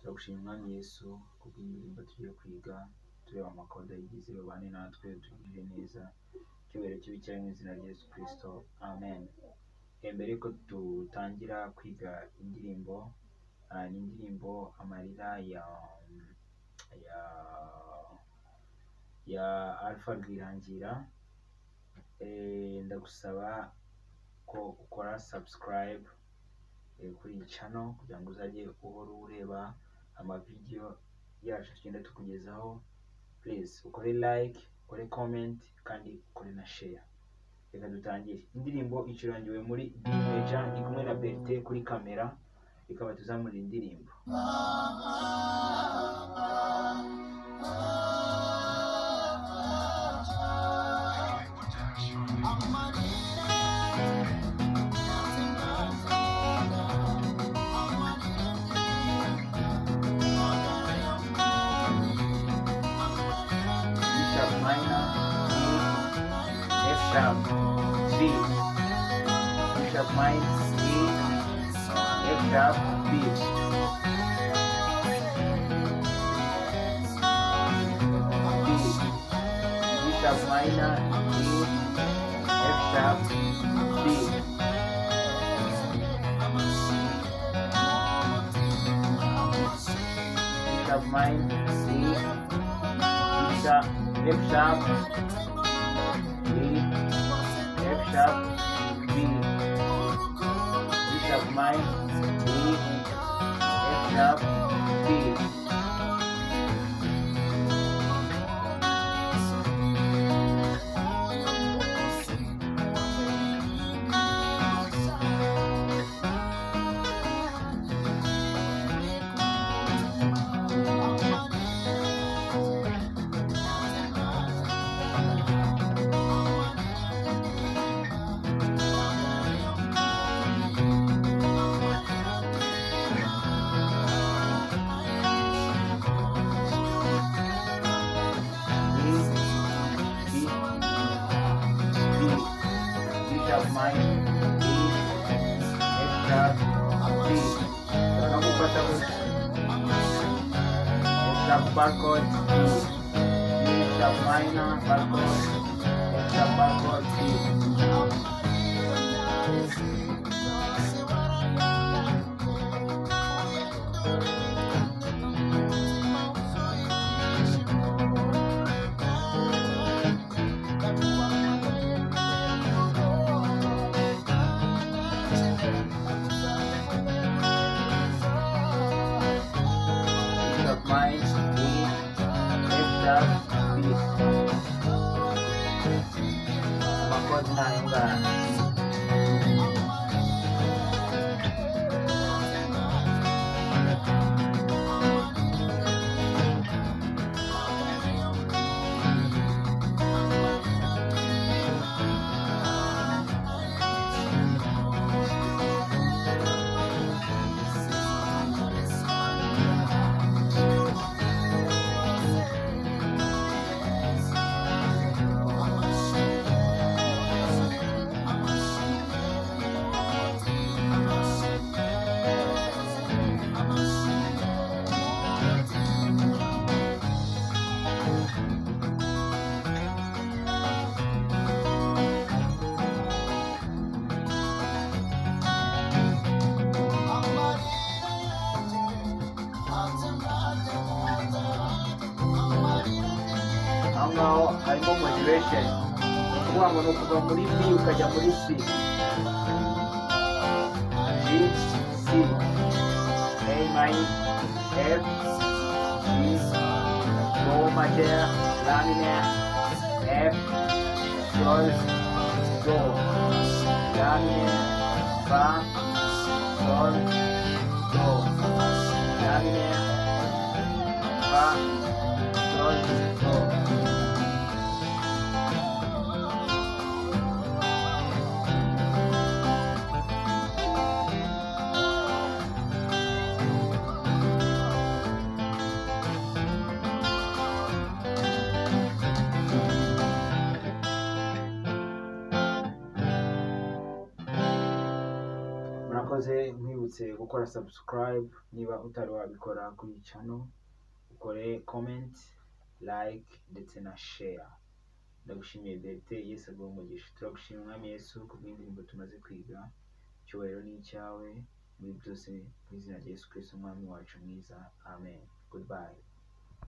turagushimira Mwami Yesu kubw'indirimbo tugiye kwiga tureba amakoda yigize babane natwe tugirire neza icyubahiro cy'ibicyayi mu izina rya Yesu Kristo amen. Mbere ko dutangira kwiga indirimbo ni indirimbo amarira ya Alpha Rwirangira. Ndagusaba ko ukora subscribe kuri iyi channel kugira ngo uzajye uhora ureba amavideo yacu tugenda tukugezaho. Please ukore like, ukore comment kandi ukore na share. Reka dutangire. Indirimbo icurangiwe muri D major ndi kumwe na Berté kuri kamera, ikaba tuzamura indirimbo. B, F sharp minor, E, F sharp, B, B, G sharp minor, E, F sharp, B, G sharp minor, C, G sharp, F sharp, B, F sharp, B, G sharp minor, E, F sharp, B. Barcode G sharp minor, barcode F sharp, barcode G. Harimo modulation kuvuga ngo kuva muri B ukajya muri C, G, C, A minor, F, G, Do major, La minor, F, Sol, Do, La minor, Fa, Sol, Do, La minor, Fa, Sol, Do. Murakoze. nkwibutse gukora subscribe niba utari wabikora kuri iyi channel, ukore comment, like ndetse na share. Ndagushimiye Bertin, Yesu aguhe umugisha. Turagushimira Mwami Yesu kubw'indirimbo tumaze kwiga. Icyubahiro ni icyawe muri byose, mu izina rya Yesu Kristo Umwami wacu mwiza. Amen. Goodbye.